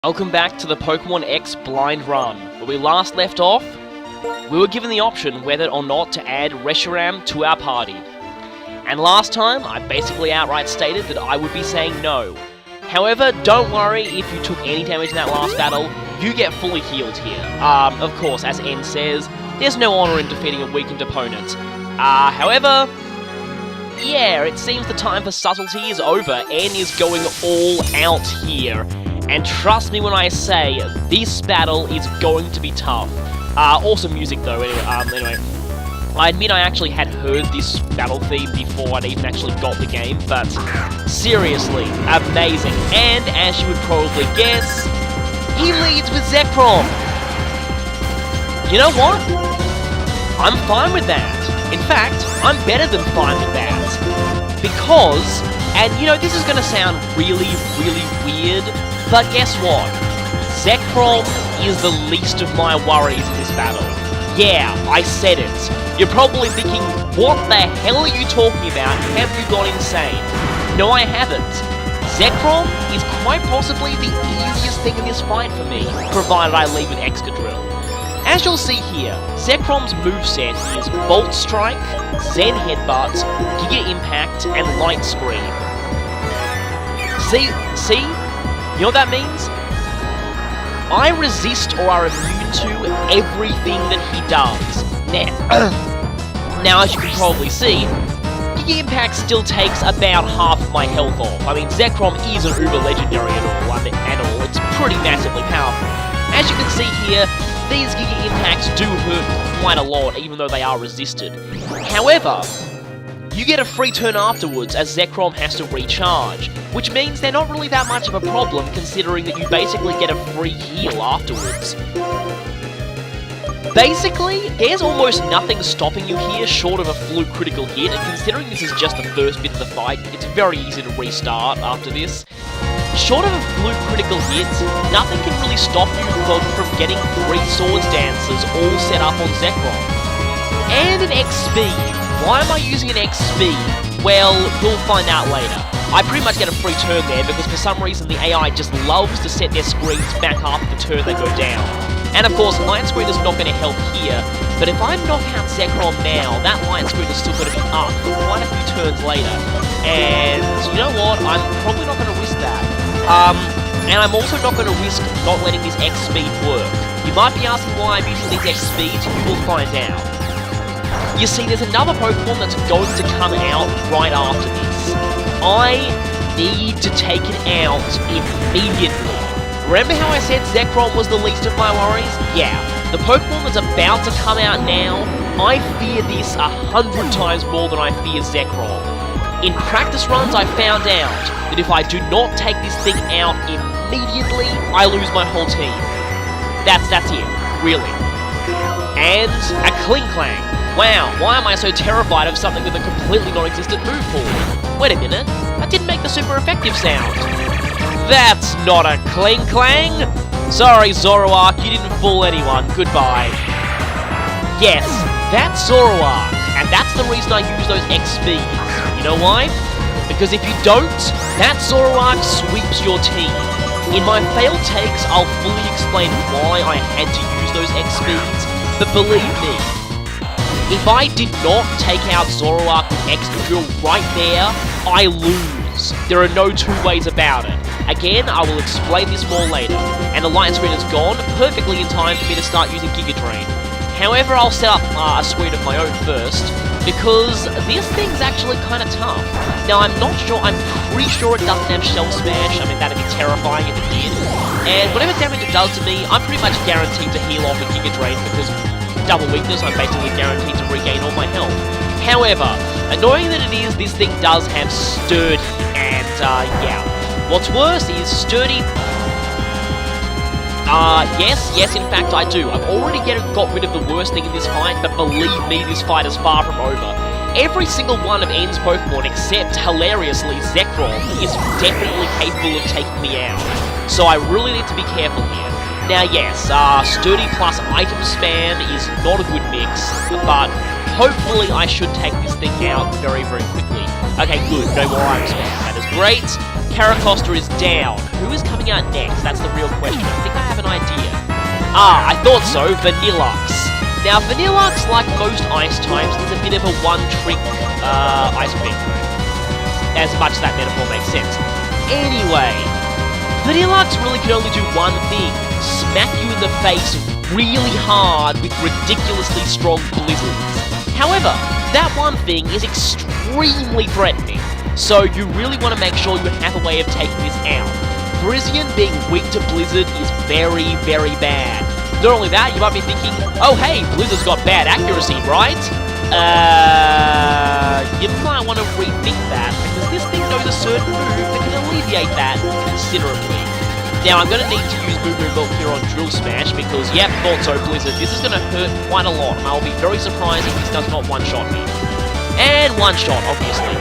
Welcome back to the Pokemon X Blind Run. Where we last left off, we were given the option whether or not to add Reshiram to our party. And last time, I basically outright stated that I would be saying no. However, don't worry if you took any damage in that last battle, you get fully healed here. Of course, as N says, there's no honor in defeating a weakened opponent. However, yeah, it seems the time for subtlety is over. N is going all out here. And trust me when I say, this battle is going to be tough. Awesome music though, anyway. I admit I actually had heard this battle theme before I'd even actually got the game, but seriously, amazing. And as you would probably guess, he leads with Zekrom. You know what? I'm fine with that. In fact, I'm better than fine with that. Because, and you know, this is going to sound really, really weird, but guess what? Zekrom is the least of my worries in this battle. Yeah, I said it. You're probably thinking, what the hell are you talking about? Have you gone insane? No, I haven't. Zekrom is quite possibly the easiest thing in this fight for me, provided I lead with Excadrill. As you'll see here, Zekrom's moveset is Bolt Strike, Zen Headbutt, Giga Impact, and Light Screen. See? You know what that means? I resist or are immune to everything that he does. Now, as you can probably see, Giga Impact still takes about half of my health off. I mean, Zekrom isn't uber legendary at all. It's pretty massively powerful. As you can see here, these Giga Impacts do hurt quite a lot, even though they are resisted. However, you get a free turn afterwards as Zekrom has to recharge, which means they're not really that much of a problem considering that you basically get a free heal afterwards. Basically, there's almost nothing stopping you here short of a fluke critical hit, and considering this is just the first bit of the fight, it's very easy to restart after this. Short of a fluke critical hit, nothing can really stop you from getting 3 Swords Dancers all set up on Zekrom. And an X-Speed. Why am I using an X-Speed? Well, you'll find out later. I pretty much get a free turn there because for some reason the AI just loves to set their screens back after the turn they go down. And of course, Light Screen is not going to help here, but if I knock out Zekrom now, that Light Screen is still going to be up for quite a few turns later. And you know what? I'm probably not going to risk that. And I'm also not going to risk not letting this X-Speed work. You might be asking why I'm using these X-Speeds, you will find out. You see, there's another Pokemon that's going to come out right after this. I need to take it out immediately. Remember how I said Zekrom was the least of my worries? Yeah, the Pokemon that's about to come out now, I fear this 100 times more than I fear Zekrom. In practice runs, I found out that if I do not take this thing out immediately, I lose my whole team. That's it, really. And a Kling Clang. Wow, why am I so terrified of something with a completely non-existent move pool? Wait a minute, that didn't make the super effective sound. That's not a Kling Clang! Sorry, Zoroark, you didn't fool anyone. Goodbye. Yes, that's Zoroark, and that's the reason I use those X-Speeds. You know why? Because if you don't, that Zoroark sweeps your team. In my failed takes, I'll fully explain why I had to use those X-Speeds, but believe me, if I did not take out Zoroark with Excadrill right there, I lose. There are no two ways about it. Again, I will explain this more later. And the Light Screen is gone, perfectly in time for me to start using Giga Drain. However, I'll set up a screen of my own first, because this thing's actually kind of tough. Now, I'm pretty sure it doesn't have Shell Smash. I mean, that'd be terrifying if it did. And whatever damage it does to me, I'm pretty much guaranteed to heal off with Giga Drain, because double weakness, I'm basically guaranteed to regain all my health. However, annoying that it is, this thing does have Sturdy, and yeah. What's worse is Sturdy... yes, in fact I do. I've already got rid of the worst thing in this fight, but believe me, this fight is far from over. Every single one of N's Pokemon, except, hilariously, Zekrom, is definitely capable of taking me out. So I really need to be careful here. Now yes, Sturdy plus Item Spam is not a good mix, but hopefully I should take this thing out very, very quickly. Okay, good, no more Item Spam, that is great. Caracosta is down. Who is coming out next? That's the real question. I think I have an idea. Ah, I thought so. Vanillux. Now, Vanillux, like most ice types, is a bit of a one-trick ice cream cone. As much as that metaphor makes sense. Anyway, Vanillux really can only do one thing. Smack you in the face really hard with ridiculously strong blizzards. However, that one thing is extremely threatening, so you really want to make sure you have a way of taking this out. Brizion being weak to Blizzard is very, very bad. Not only that, you might be thinking, oh hey, Blizzard's got bad accuracy, right? You might want to rethink that, because this thing knows a certain move that can alleviate that considerably. Now, I'm going to need to use Moo Moo Milk here on Drill Smash, because, yep, thought so, Blizzard. This is going to hurt quite a lot, and I'll be very surprised if this does not one-shot me. And one-shot, obviously.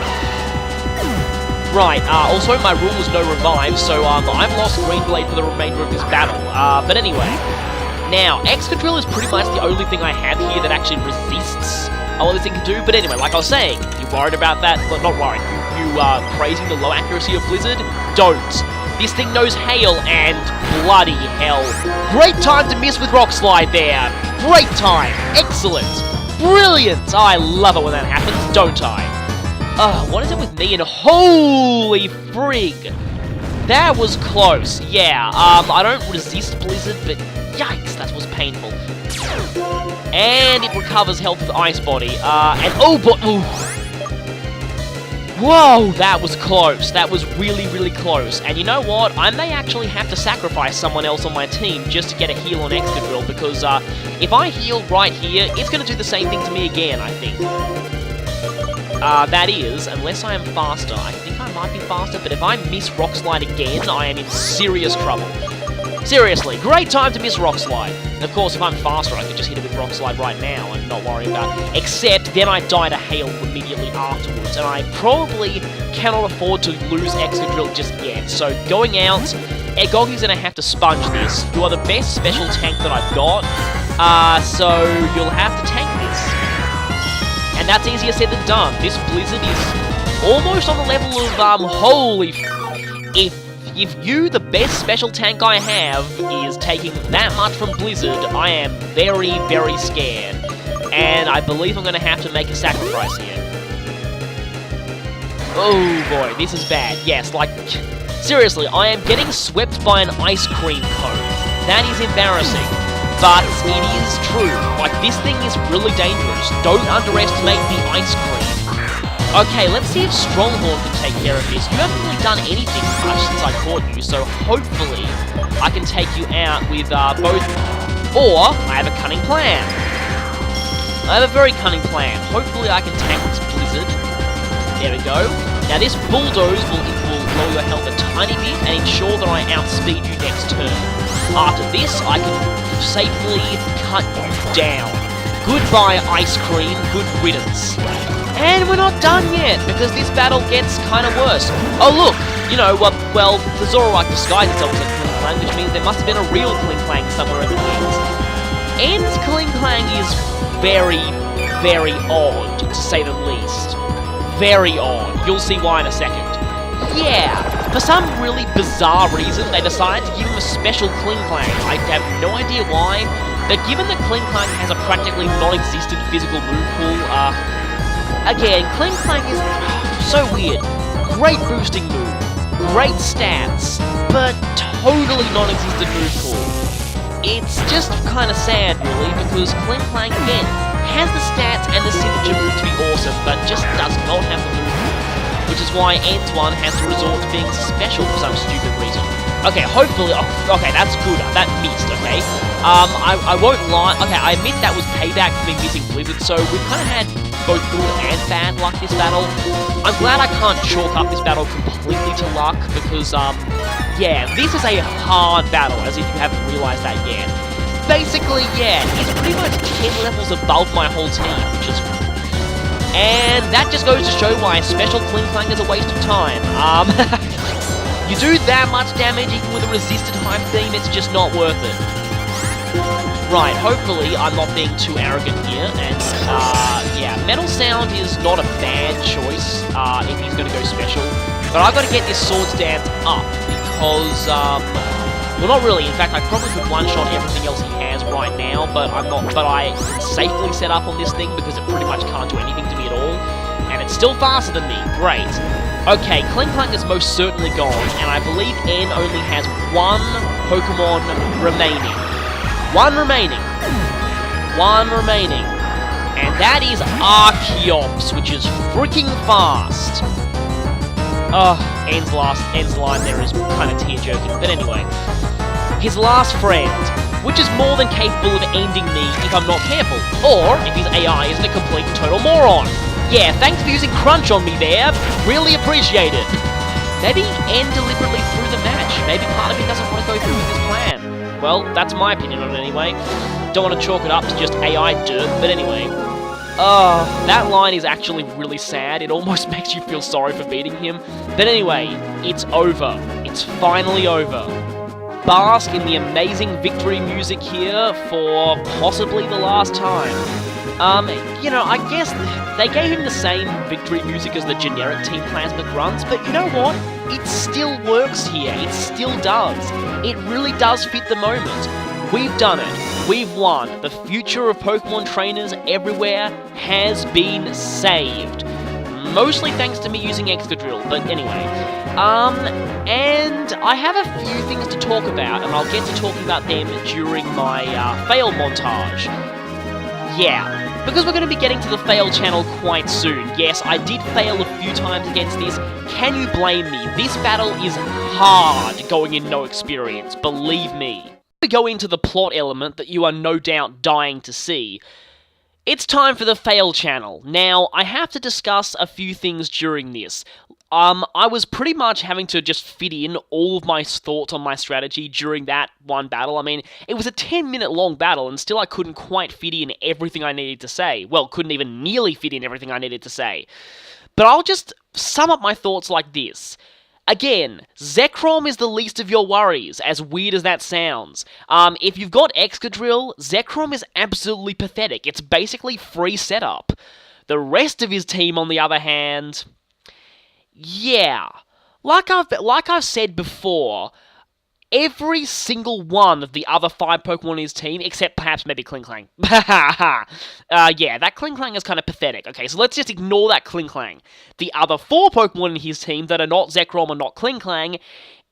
Right, also, my rule was no revive, so I've lost Green Blade for the remainder of this battle. But anyway. Now, Excadrill is pretty much the only thing I have here that actually resists what this thing can do. But anyway, like I was saying, you worried about that? Well, not worried. You are praising the low accuracy of Blizzard? Don't. This thing knows Hail, and bloody hell. Great time to miss with Rock Slide there. Great time. Excellent. Brilliant. I love it when that happens, don't I? What is it with me and holy frig? That was close. Yeah, I don't resist Blizzard, but yikes, that was painful. And it recovers health with Ice Body. And oh, but ooh. Whoa, that was close. That was really, really close. And you know what? I may actually have to sacrifice someone else on my team just to get a heal on Excadrill, because if I heal right here, it's going to do the same thing to me again, I think. That is, unless I am faster. I think I might be faster, but if I miss Rock Slide again, I am in serious trouble. Seriously, great time to miss Rock Slide. And of course, if I'm faster, I could just hit it with Rock Slide right now and not worry about it. Except, then I die to Hail immediately afterwards, and I probably cannot afford to lose Excadrill just yet. So, going out, Egoggy's gonna have to sponge this. You are the best special tank that I've got, so you'll have to tank this. And that's easier said than done. This Blizzard is almost on the level of, holy If you, the best special tank I have, is taking that much from Blizzard, I am very, very scared. And I believe I'm going to have to make a sacrifice here. Oh boy, this is bad. Yes, like, seriously, I am getting swept by an ice cream cone. That is embarrassing. But it is true. Like, this thing is really dangerous. Don't underestimate the ice cream. Okay, let's see if Stronghorn can take care of this. You haven't really done anything much since I caught you, so hopefully I can take you out with both... Or, I have a cunning plan. I have a very cunning plan. Hopefully I can tank this Blizzard. There we go. Now this Bulldoze will lower your health a tiny bit and ensure that I outspeed you next turn. After this, I can safely cut you down. Goodbye, Ice Cream. Good riddance. And we're not done yet, because this battle gets kind of worse. Oh look, you know, well, the Zoroark disguised itself as a Klinklang, which means there must have been a real Klinklang somewhere in the wings. And Klinklang is very, very odd, to say the least. Very odd. You'll see why in a second. Yeah, for some really bizarre reason, they decided to give him a special Klinklang. I have no idea why, but given that Klinklang has a practically non-existent physical move pool, again, Klinklang is so weird. Great boosting move, great stats, but totally non-existent move pool. It's just kind of sad, really, because Klinklang, again, has the stats and the signature move to be awesome, but just does not have the move pool. Which is why Antoine has to resort to being special for some stupid reason. Okay, hopefully, okay, that's good. That missed, okay? I won't lie. Okay, I admit that was payback for me missing Blizzard, so we've kind of had both good and bad luck this battle. I'm glad I can't chalk up this battle completely to luck, because, yeah, this is a hard battle, as if you haven't realized that yet. Basically, yeah, he's pretty much 10 levels above my whole team, which is... And that just goes to show why a special Klinklang is a waste of time. You do that much damage even with a resisted hype theme, it's just not worth it. Right, hopefully I'm not being too arrogant here, and yeah, Metal Sound is not a bad choice if he's going to go special. But I've got to get this Swords Dance up because, well, not really. In fact, I probably could one-shot everything else he has right now, but I'm not. But I safely set up on this thing because it pretty much can't do anything to me at all, and it's still faster than me. Great. Okay, Klinklang is most certainly gone, and I believe N only has one Pokemon remaining. One remaining. And that is Archeops, which is freaking fast. N's line there is kind of tear-jerking, but anyway. His last friend, which is more than capable of ending me if I'm not careful, or if his AI isn't a complete and total moron. Yeah, thanks for using Crunch on me there. Really appreciate it. Maybe N deliberately threw the match. Maybe part of me doesn't want to go through with his plan. Well, that's my opinion on it anyway. Don't want to chalk it up to just AI dirt, but anyway. That line is actually really sad. It almost makes you feel sorry for beating him. But anyway, it's over. It's finally over. Bask in the amazing victory music here for possibly the last time. You know, I guess they gave him the same victory music as the generic Team Plasma grunts, but you know what? It still works here. It still does. It really does fit the moment. We've done it. We've won. The future of Pokemon trainers everywhere has been saved. Mostly thanks to me using Excadrill, but anyway. And I have a few things to talk about, and I'll get to talking about them during my fail montage. Yeah, because we're going to be getting to the fail channel quite soon. Yes, I did fail a few times against this. Can you blame me? This battle is hard going in no experience, believe me. We go into the plot element that you are no doubt dying to see. It's time for the fail channel. Now, I have to discuss a few things during this. I was pretty much having to just fit in all of my thoughts on my strategy during that one battle. I mean, it was a 10-minute long battle, and still I couldn't quite fit in everything I needed to say. Well, couldn't even nearly fit in everything I needed to say. But I'll just sum up my thoughts like this. Again, Zekrom is the least of your worries, as weird as that sounds. If you've got Excadrill, Zekrom is absolutely pathetic. It's basically free setup. The rest of his team, on the other hand... Yeah, like I've said before, every single one of the other 5 Pokemon in his team, except perhaps maybe Klinklang. Yeah, that Klinklang is kind of pathetic. Okay, so let's just ignore that Klinklang. The other 4 Pokemon in his team that are not Zekrom and not Klinklang,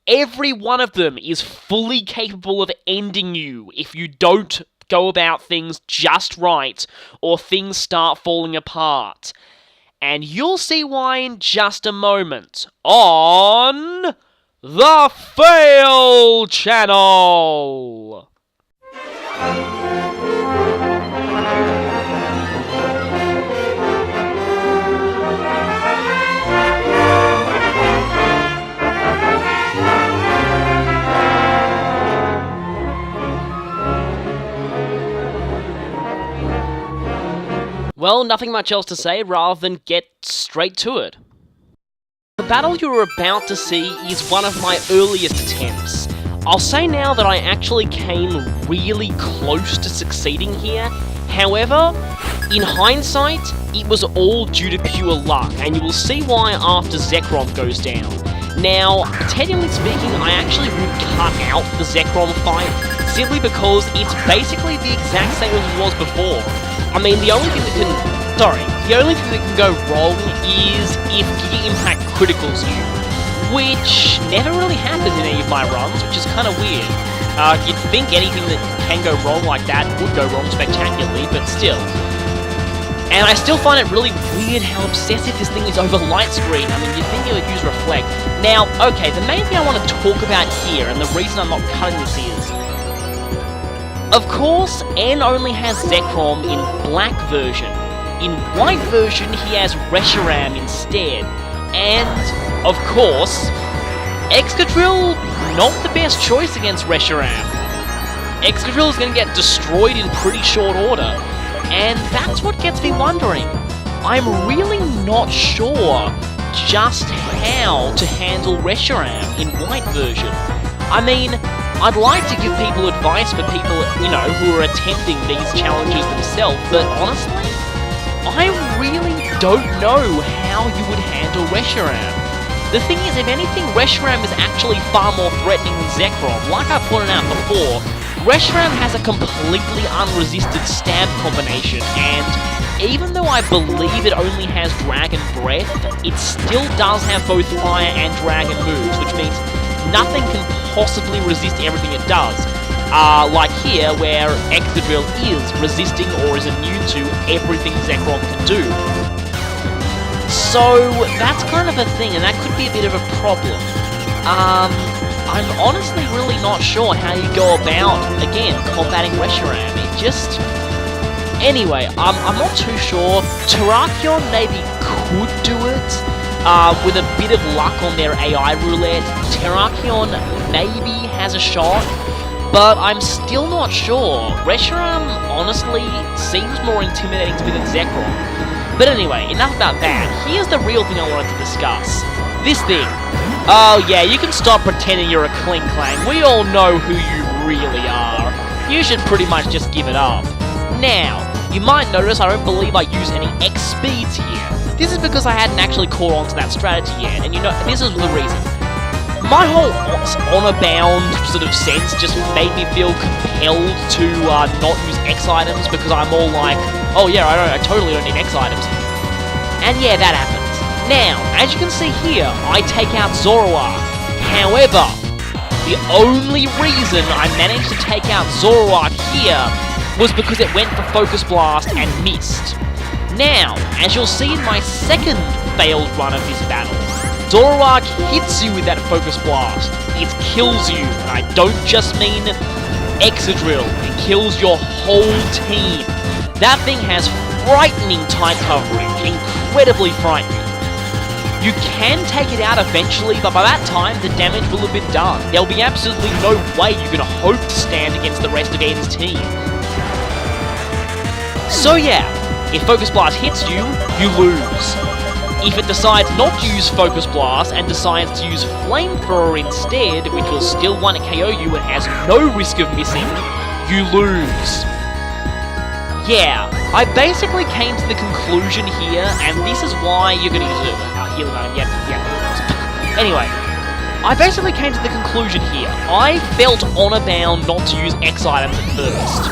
every one of them is fully capable of ending you if you don't go about things just right, or things start falling apart. And you'll see why in just a moment on the Fail Channel! Well, nothing much else to say rather than get straight to it. The battle you're about to see is one of my earliest attempts. I'll say now that I actually came really close to succeeding here. However, in hindsight, it was all due to pure luck, and you will see why after Zekrom goes down. Now, technically speaking, I actually would cut out the Zekrom fight, simply because it's basically the exact same as it was before. I mean, the only thing that can go wrong is if Giga Impact criticals you, which never really happens in any of my runs, which is kind of weird. You'd think anything that can go wrong like that would go wrong spectacularly, but still. And I still find it really weird how obsessive this thing is over light screen. I mean, you'd think it would use Reflect. Now, okay, the main thing I want to talk about here, and the reason I'm not cutting this is, of course, N only has Zekrom in black version. In white version, he has Reshiram instead. And, of course, Excadrill, not the best choice against Reshiram. Excadrill is going to get destroyed in pretty short order. And that's what gets me wondering. I'm really not sure just how to handle Reshiram in white version. I mean, I'd like to give people advice for people, you know, who are attempting these challenges themselves, but honestly, I really don't know how you would handle Reshiram. The thing is, if anything, Reshiram is actually far more threatening than Zekrom. Like I pointed out before, Reshiram has a completely unresisted stab combination, and even though I believe it only has Dragon Breath, it still does have both Fire and Dragon moves, which means nothing can possibly resist everything it does. Like here, where Excadrill is resisting or is immune to everything Zekrom can do. So, that's kind of a thing, and that could be a bit of a problem. I'm honestly really not sure how you go about, again, combating Reshiram. It just... Anyway, I'm not too sure. Terrakion maybe could do it, with a bit of luck on their AI roulette. Terrakion maybe has a shot, but I'm still not sure. Reshiram, honestly, seems more intimidating to me than Zekrom. But anyway, enough about that. Here's the real thing I wanted to discuss. This thing. Oh yeah, you can stop pretending you're a Kling Klang. We all know who you really are. You should pretty much just give it up. Now, you might notice I don't believe I use any X speeds here. This is because I hadn't actually caught on to that strategy yet, and you know, this is the reason. My whole honor-bound sort of sense just made me feel compelled to not use X items because I'm all like, oh yeah, I totally don't need X items. And yeah, that happens. Now, as you can see here, I take out Zoroark. However, the only reason I managed to take out Zoroark here was because it went for Focus Blast and missed. Now, as you'll see in my second failed run of this battle, Zoroark hits you with that Focus Blast. It kills you, and I don't just mean Excadrill, it kills your whole team. That thing has frightening type coverage, incredibly frightening. You can take it out eventually, but by that time, the damage will have been done. There'll be absolutely no way you can hope to stand against the rest of Eden's team. So yeah, if Focus Blast hits you, you lose. If it decides not to use Focus Blast and decides to use Flamethrower instead, which will still one KO you and has no risk of missing, you lose. Yeah, I basically came to the conclusion here, and this is why you're going to use a healing item. Yeah. Anyway, I basically came to the conclusion here. I felt honor-bound not to use X items at first.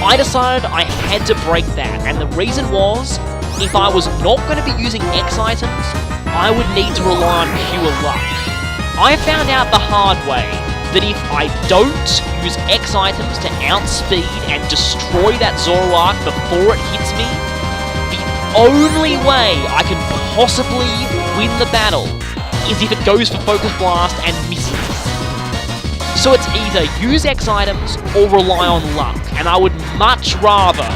I decided I had to break that, and the reason was, if I was not going to be using X items, I would need to rely on pure luck. I found out the hard way that if I don't use X items to outspeed and destroy that Zoroark before it hits me, the only way I can possibly win the battle is if it goes for Focus Blast and misses. So it's either use X items or rely on luck, and I would much rather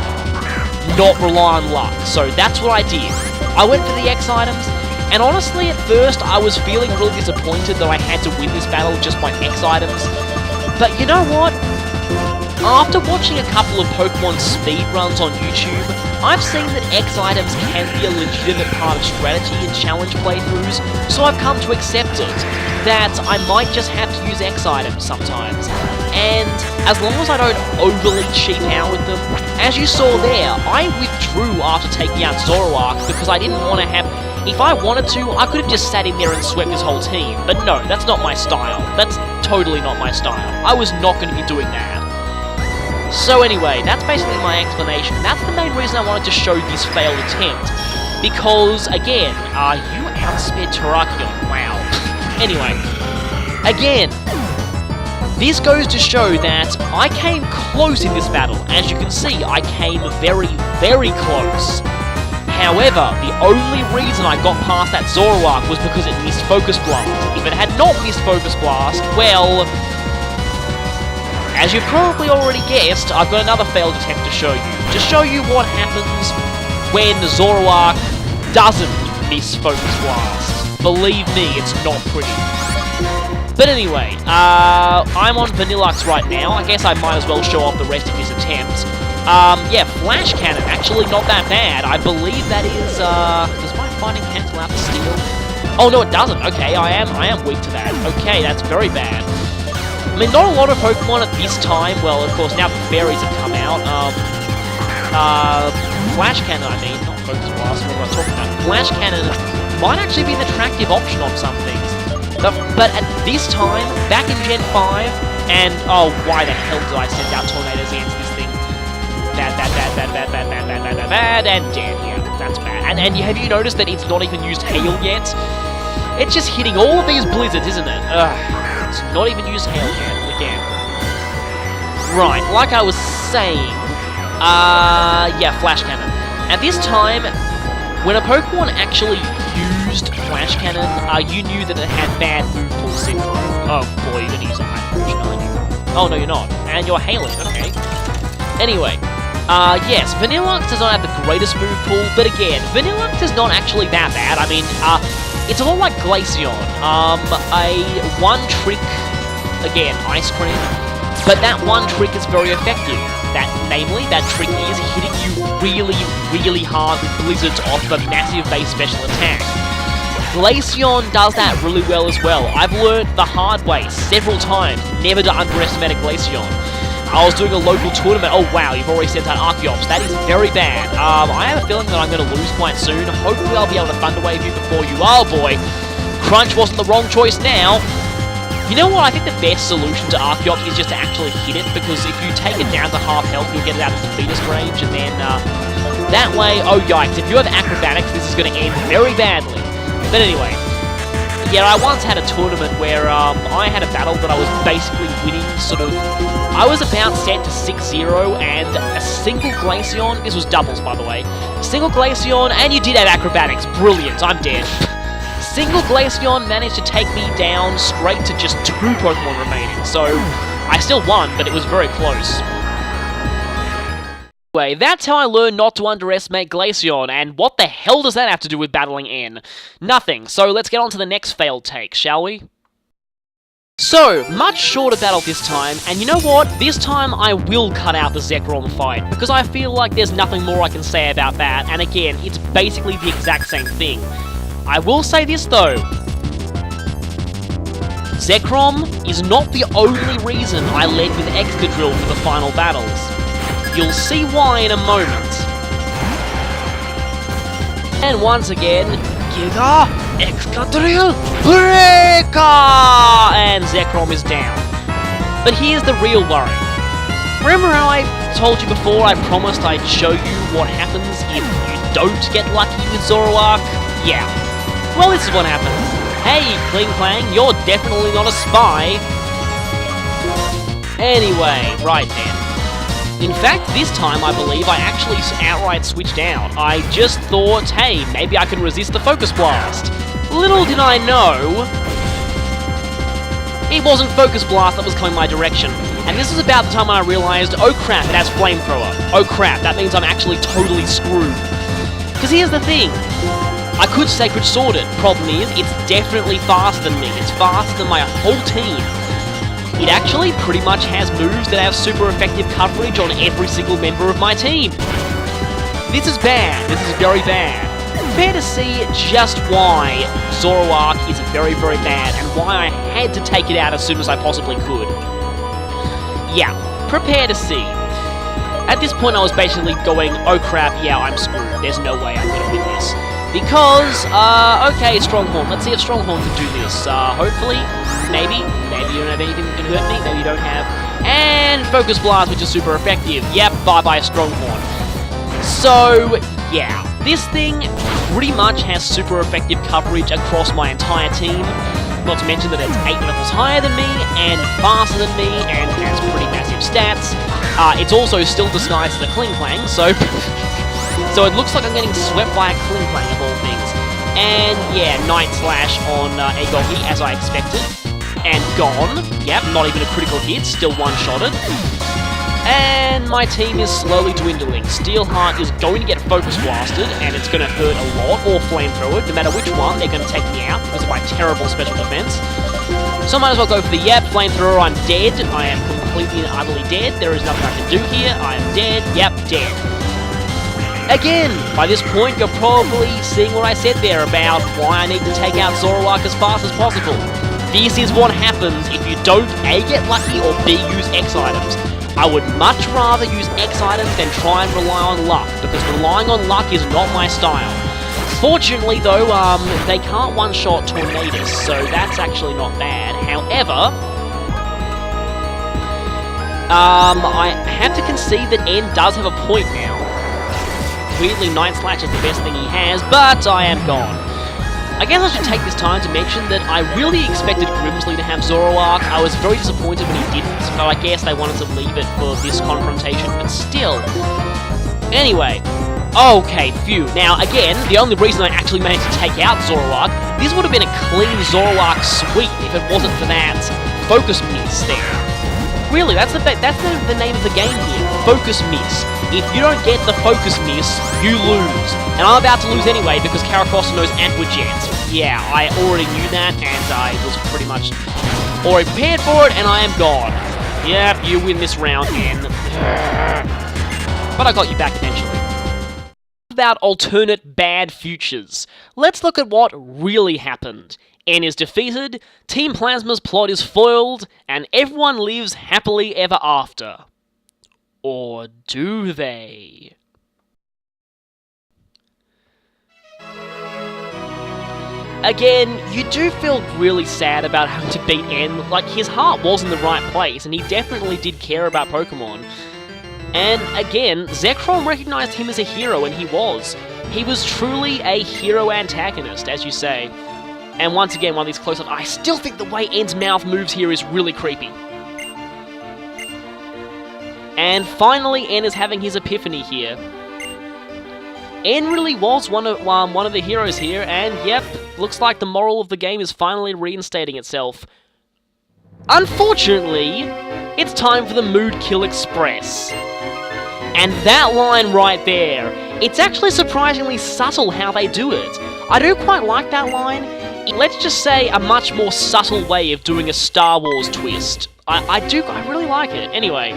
not rely on luck, so that's what I did. I went for the X items, and honestly at first I was feeling really disappointed that I had to win this battle just by X items, but you know what? After watching a couple of Pokemon speedruns on YouTube, I've seen that X items can be a legitimate part of strategy in challenge playthroughs, so I've come to accept it, that I might just have to use X items sometimes. And as long as I don't overly cheap out with them, as you saw there, I withdrew after taking out Zoroark because I didn't want to have... If I wanted to, I could have just sat in there and swept his whole team, but no, that's not my style. That's totally not my style. I was not going to be doing that. So anyway, that's basically my explanation. That's the main reason I wanted to show this failed attempt. Because, again, you outsped Terrakion. Wow. Anyway, again, this goes to show that I came close in this battle. As you can see, I came very, very close. However, the only reason I got past that Zoroark was because it missed Focus Blast. If it had not missed Focus Blast, well... As you've probably already guessed, I've got another failed attempt to show you. To show you what happens when the Zoroark doesn't miss Focus Blast. Believe me, it's not pretty. But anyway, I'm on Vanillux right now. I guess I might as well show off the rest of his attempts. Yeah, Flash Cannon, actually not that bad. I believe that is, does my fighting cancel out the steel? Oh no, it doesn't. Okay, I am weak to that. Okay, that's very bad. I mean, not a lot of Pokemon at this time. Well, of course, now the fairies have come out. Flash Cannon, I mean, not Focus Blast, what am I talking about? Flash Cannon might actually be an attractive option on some things. But at this time, back in Gen 5, and oh, why the hell did I send out tornadoes against this thing? Bad, and dead, yeah, that's bad. And have you noticed that it's not even used hail yet? It's just hitting all of these blizzards, isn't it? Ugh, it's not even used hail yet, again. Right, like I was saying, yeah, Flash Cannon. At this time, when a Pokemon actually used Flash Cannon, you knew that it had bad move pool syndrome. Oh boy, you're gonna use a Hyper Potion, aren't you? Oh no, you're not. And you're hailing, okay. Anyway, yes, Vanillux does not have the greatest move pool, but again, Vanillux is not actually that bad. I mean, it's a lot like Glaceon. A one-trick, again, Ice Cream, but that one trick is very effective. Namely, that trick is hitting you really, really hard with blizzards off the massive base special attack. Glaceon does that really well as well. I've learned the hard way several times never to underestimate a Glaceon. I was doing a local tournament. Oh wow, you've already sent out Archeops. That is very bad. I have a feeling that I'm going to lose quite soon. Hopefully I'll be able to Thunder Wave you before you. Oh boy, Crunch wasn't the wrong choice now. You know what, I think the best solution to Archeops is just to actually hit it, because if you take it down to half health, you'll get it out of defeater's range, and then, that way, oh yikes, if you have acrobatics, this is going to end very badly. But anyway, yeah, I once had a tournament where, I had a battle that I was basically winning, I was about set to 6-0, and a single Glaceon, this was doubles by the way, single Glaceon, and you did have acrobatics, brilliant, I'm dead. Single Glaceon managed to take me down straight to just 2 Pokemon remaining, so I still won, but it was very close. Anyway, that's how I learned not to underestimate Glaceon, and what the hell does that have to do with battling N? Nothing, so let's get on to the next failed take, shall we? So, much shorter battle this time, and you know what? This time I will cut out the Zekrom fight, because I feel like there's nothing more I can say about that, and again, it's basically the exact same thing. I will say this though, Zekrom is not the only reason I led with Excadrill for the final battles. You'll see why in a moment. And once again, Giga Excadrill Breaker! And Zekrom is down. But here's the real worry. Remember how I told you before I promised I'd show you what happens if you don't get lucky with Zoroark? Yeah. Well, this is what happens. Hey, Kling Klang, you're definitely not a spy. Anyway, right then. In fact, this time I believe I actually outright switched out. I just thought, hey, maybe I can resist the Focus Blast. Little did I know, it wasn't Focus Blast that was coming my direction. And this was about the time when I realized, oh crap, it has Flamethrower. Oh crap, that means I'm actually totally screwed. Because here's the thing. I could Sacred Sword it. Problem is, it's definitely faster than me. It's faster than my whole team. It actually pretty much has moves that have super effective coverage on every single member of my team. This is bad. This is very bad. Prepare to see just why Zoroark is very, very bad and why I had to take it out as soon as I possibly could. Yeah, prepare to see. At this point I was basically going, oh crap, yeah, I'm screwed. There's no way I'm gonna win this. Because, okay, Stronghorn. Let's see if Stronghorn can do this. Hopefully, maybe. Maybe you don't have anything that can hurt me. Maybe you don't have. And Focus Blast, which is super effective. Yep, bye-bye Stronghorn. So, yeah. This thing pretty much has super effective coverage across my entire team. Not to mention that it's 8 levels higher than me, and faster than me, and has pretty massive stats. It's also still disguised as a Kling Klang, so... So it looks like I'm getting swept by a Kling Klang of all things. And yeah, Night Slash on Agogi as I expected. And gone. Yep, not even a critical hit, still one-shotted. And my team is slowly dwindling. Steelheart is going to get Focus Blasted, and it's going to hurt a lot, or Flamethrower. No matter which one, they're going to take me out because of my terrible special defense. So I might as well go for the yep, Flamethrower, I'm dead. I am completely and utterly dead. There is nothing I can do here. I am dead. Yep, dead. Again, by this point, you're probably seeing what I said there about why I need to take out Zoroark as fast as possible. This is what happens if you don't A, get lucky, or B, use X items. I would much rather use X items than try and rely on luck, because relying on luck is not my style. Unfortunately, though, they can't one-shot Tornadus, so that's actually not bad. However, I have to concede that N does have a point now. Weirdly, Night Slash is the best thing he has, but I am gone. I guess I should take this time to mention that I really expected Grimsley to have Zoroark. I was very disappointed when he didn't, so I guess they wanted to leave it for this confrontation, but still. Anyway, okay, phew. Now, again, the only reason I actually managed to take out Zoroark, this would have been a clean Zoroark sweep if it wasn't for that Focus Miss there. Really, that's the name of the game here, Focus Miss. If you don't get the Focus Miss, you lose. And I'm about to lose anyway because Karakosta knows Aqua Jet. Yeah, I already knew that, and I was pretty much already prepared for it, and I am gone. Yep, you win this round, N. But I got you back eventually. About alternate bad futures. Let's look at what really happened. N is defeated, Team Plasma's plot is foiled, and everyone lives happily ever after. Or do they? Again, you do feel really sad about having to beat N. Like, his heart was in the right place, and he definitely did care about Pokemon. And again, Zekrom recognized him as a hero, and he was. He was truly a hero antagonist, as you say. And once again, one of these close-ups, I still think the way N's mouth moves here is really creepy. And finally, N is having his epiphany here. N really was one of the heroes here, and yep, looks like the moral of the game is finally reinstating itself. Unfortunately, it's time for the Mood Kill Express. And that line right there, it's actually surprisingly subtle how they do it. I do quite like that line. Let's just say a much more subtle way of doing a Star Wars twist. I really like it. Anyway.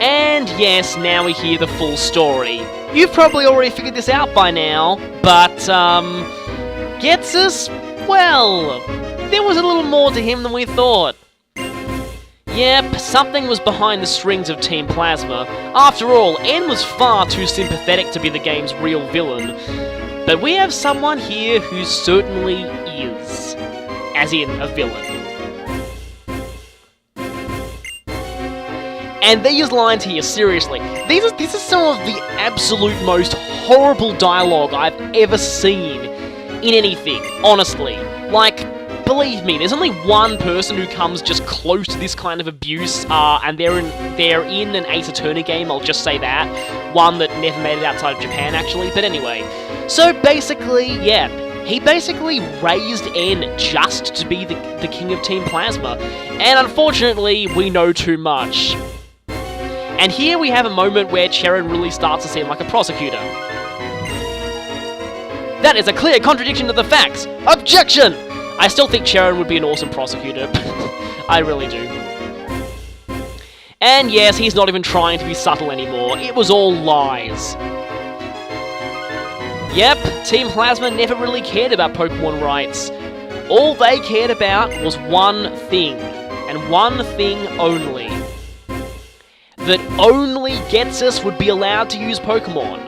And yes, now we hear the full story. You've probably already figured this out by now, but, Ghetsis, well, there was a little more to him than we thought. Yep, something was behind the strings of Team Plasma. After all, N was far too sympathetic to be the game's real villain. But we have someone here who certainly is. As in, a villain. And these lines here, seriously, these are some of the absolute most horrible dialogue I've ever seen in anything, honestly. Like, believe me, there's only one person who comes just close to this kind of abuse, and they're in an Ace Attorney game, I'll just say that. One that never made it outside of Japan, actually, but anyway. So basically, yeah, he basically raised N just to be the king of Team Plasma, and unfortunately, we know too much. And here we have a moment where Cherin really starts to seem like a prosecutor. That is a clear contradiction of the facts! Objection! I still think Cherin would be an awesome prosecutor. I really do. And yes, he's not even trying to be subtle anymore. It was all lies. Yep, Team Plasma never really cared about Pokemon rights. All they cared about was one thing, and one thing only. That only Ghetsis would be allowed to use Pokemon.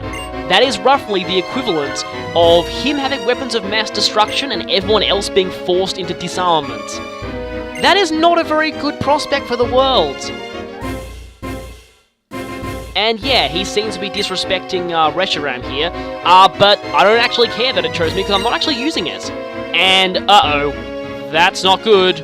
That is roughly the equivalent of him having weapons of mass destruction and everyone else being forced into disarmament. That is not a very good prospect for the world. And yeah, he seems to be disrespecting Reshiram here, but I don't actually care that it chose me because I'm not actually using it. And uh-oh, that's not good.